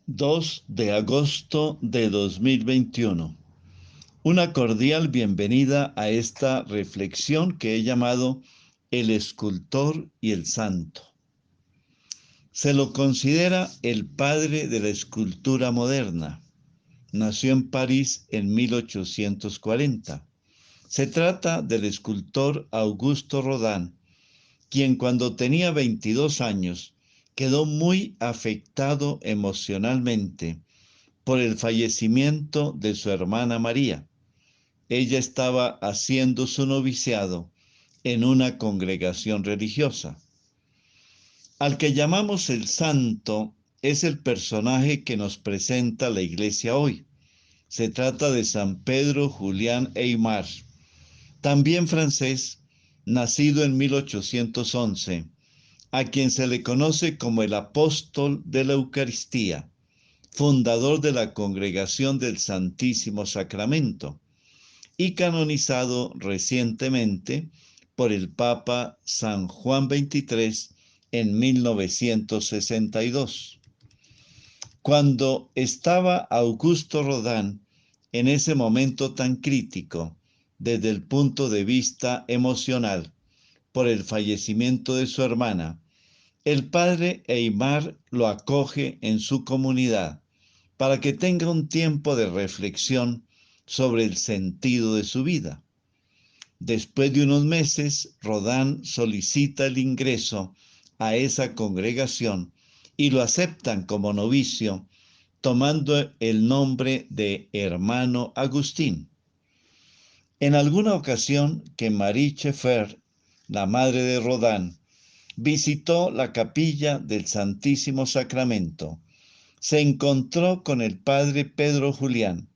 2 de agosto de 2021. Una cordial bienvenida a esta reflexión que he llamado El escultor y el santo. Se lo considera el padre de la escultura moderna. Nació en París en 1840. Se trata del escultor Augusto Rodin, quien cuando tenía 22 años quedó muy afectado emocionalmente por el fallecimiento de su hermana María. Ella estaba haciendo su noviciado en una congregación religiosa. Al que llamamos el santo es el personaje que nos presenta la iglesia hoy. Se trata de San Pedro Julián Aymar, también francés, nacido en 1811, a quien se le conoce como el apóstol de la Eucaristía, fundador de la Congregación del Santísimo Sacramento y canonizado recientemente por el Papa San Juan XXIII en 1962. Cuando estaba Augusto Rodin en ese momento tan crítico desde el punto de vista emocional por el fallecimiento de su hermana, el padre Aymar lo acoge en su comunidad para que tenga un tiempo de reflexión sobre el sentido de su vida. Después de unos meses, Rodin solicita el ingreso a esa congregación y lo aceptan como novicio, tomando el nombre de hermano Agustín. En alguna ocasión que Marie Schaeffer, la madre de Rodin, visitó la capilla del Santísimo Sacramento, se encontró con el padre Pedro Julián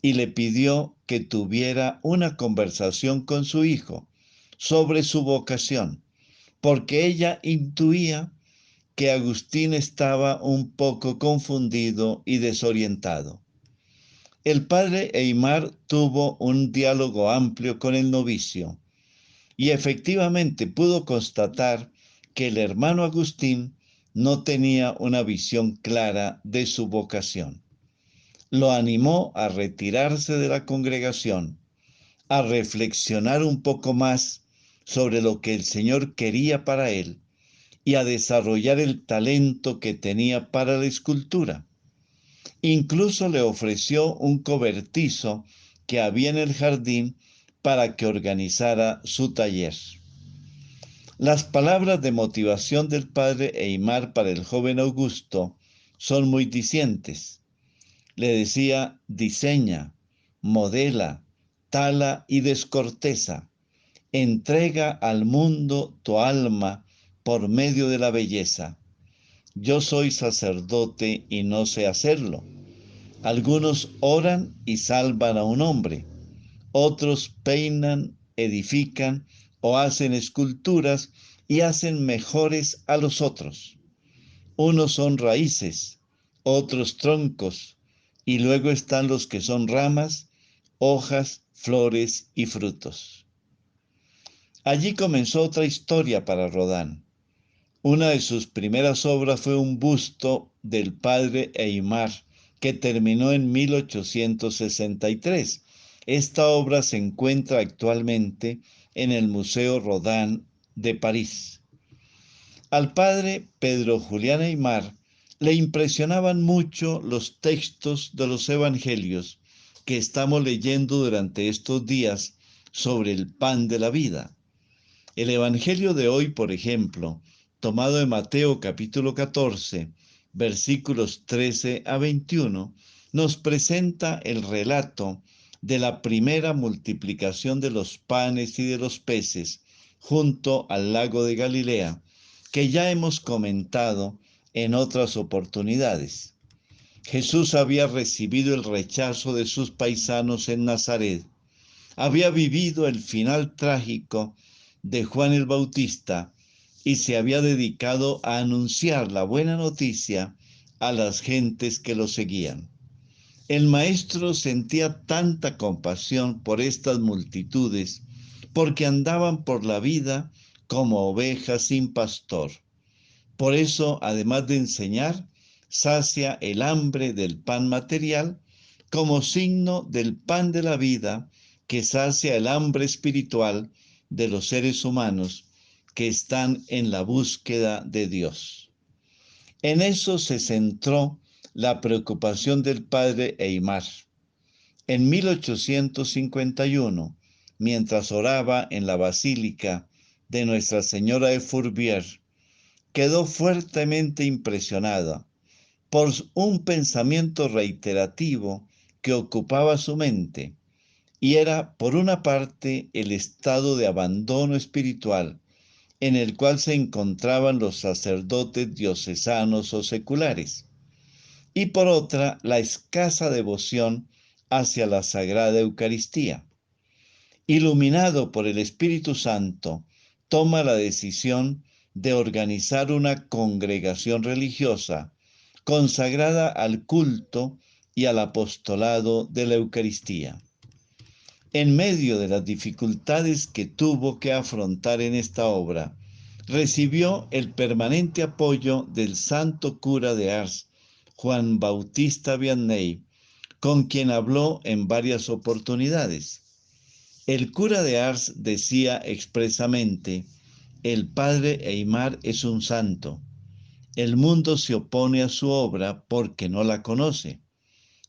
y le pidió que tuviera una conversación con su hijo sobre su vocación, porque ella intuía que Agustín estaba un poco confundido y desorientado. El padre Aymar tuvo un diálogo amplio con el novicio y efectivamente pudo constatar que el hermano Agustín no tenía una visión clara de su vocación. Lo animó a retirarse de la congregación, a reflexionar un poco más sobre lo que el Señor quería para él y a desarrollar el talento que tenía para la escultura. Incluso le ofreció un cobertizo que había en el jardín para que organizara su taller. Las palabras de motivación del padre Aymar para el joven Augusto son muy dicientes. Le decía: diseña, modela, tala y descorteza. Entrega al mundo tu alma por medio de la belleza. Yo soy sacerdote y no sé hacerlo. Algunos oran y salvan a un hombre. Otros peinan, edifican o hacen esculturas y hacen mejores a los otros. Unos son raíces, otros troncos, y luego están los que son ramas, hojas, flores y frutos. Allí comenzó otra historia para Rodin. Una de sus primeras obras fue un busto del padre Aymar, que terminó en 1863. Esta obra se encuentra actualmente en el Museo Rodin de París. Al padre Pedro Julián Aymar le impresionaban mucho los textos de los evangelios que estamos leyendo durante estos días sobre el pan de la vida. El evangelio de hoy, por ejemplo, tomado de Mateo capítulo 14, versículos 13 a 21, nos presenta el relato de la primera multiplicación de los panes y de los peces junto al lago de Galilea, que ya hemos comentado en otras oportunidades. Jesús había recibido el rechazo de sus paisanos en Nazaret, había vivido el final trágico de Juan el Bautista y se había dedicado a anunciar la buena noticia a las gentes que lo seguían. El maestro sentía tanta compasión por estas multitudes porque andaban por la vida como ovejas sin pastor. Por eso, además de enseñar, sacia el hambre del pan material como signo del pan de la vida que sacia el hambre espiritual de los seres humanos que están en la búsqueda de Dios. En eso se centró la preocupación del padre Aimar. En 1851, mientras oraba en la Basílica de Nuestra Señora de Fourvière, quedó fuertemente impresionada por un pensamiento reiterativo que ocupaba su mente, y era, por una parte, el estado de abandono espiritual en el cual se encontraban los sacerdotes diocesanos o seculares, y por otra, la escasa devoción hacia la Sagrada Eucaristía. Iluminado por el Espíritu Santo, toma la decisión de organizar una congregación religiosa consagrada al culto y al apostolado de la Eucaristía. En medio de las dificultades que tuvo que afrontar en esta obra, recibió el permanente apoyo del santo cura de Ars, Juan Bautista Vianney, con quien habló en varias oportunidades. El cura de Ars decía expresamente: el padre Aimar es un santo. El mundo se opone a su obra porque no la conoce,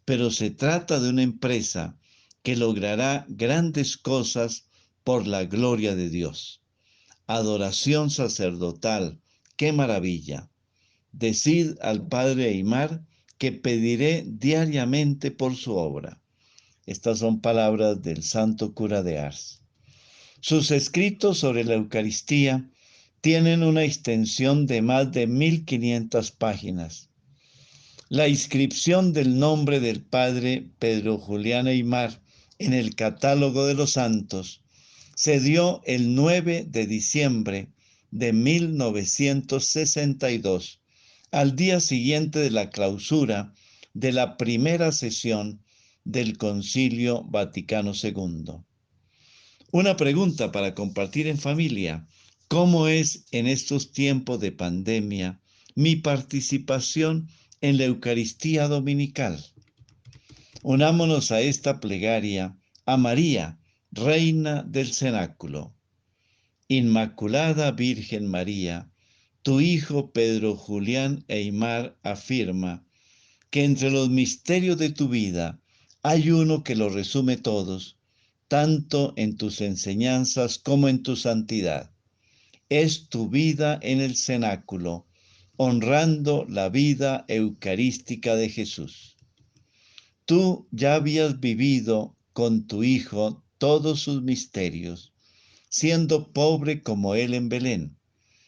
pero se trata de una empresa que logrará grandes cosas por la gloria de Dios. Adoración sacerdotal, qué maravilla. Decid al padre Aimar que pediré diariamente por su obra. Estas son palabras del santo cura de Ars. Sus escritos sobre la Eucaristía tienen una extensión de más de 1500 páginas. La inscripción del nombre del padre Pedro Julián Aimar en el catálogo de los santos se dio el 9 de diciembre de 1962, al día siguiente de la clausura de la primera sesión del Concilio Vaticano II. Una pregunta para compartir en familia: ¿cómo es en estos tiempos de pandemia mi participación en la Eucaristía dominical? Unámonos a esta plegaria a María, Reina del Cenáculo. Inmaculada Virgen María, tu hijo Pedro Julián Aimar afirma que entre los misterios de tu vida hay uno que los resume todos, tanto en tus enseñanzas como en tu santidad. Es tu vida en el cenáculo, honrando la vida eucarística de Jesús. Tú ya habías vivido con tu Hijo todos sus misterios, siendo pobre como Él en Belén,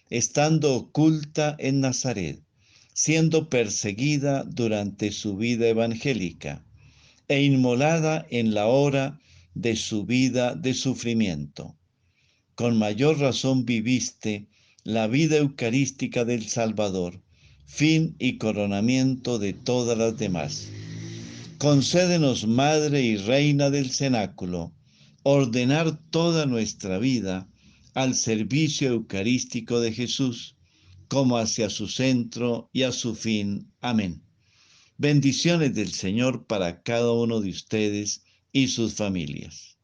estando oculta en Nazaret, siendo perseguida durante su vida evangélica e inmolada en la hora de su vida de sufrimiento. Con mayor razón viviste la vida eucarística del Salvador, fin y coronamiento de todas las demás. Concédenos, Madre y Reina del Cenáculo, ordenar toda nuestra vida al servicio eucarístico de Jesús, como hacia su centro y a su fin. Amén. Bendiciones del Señor para cada uno de ustedes y sus familias.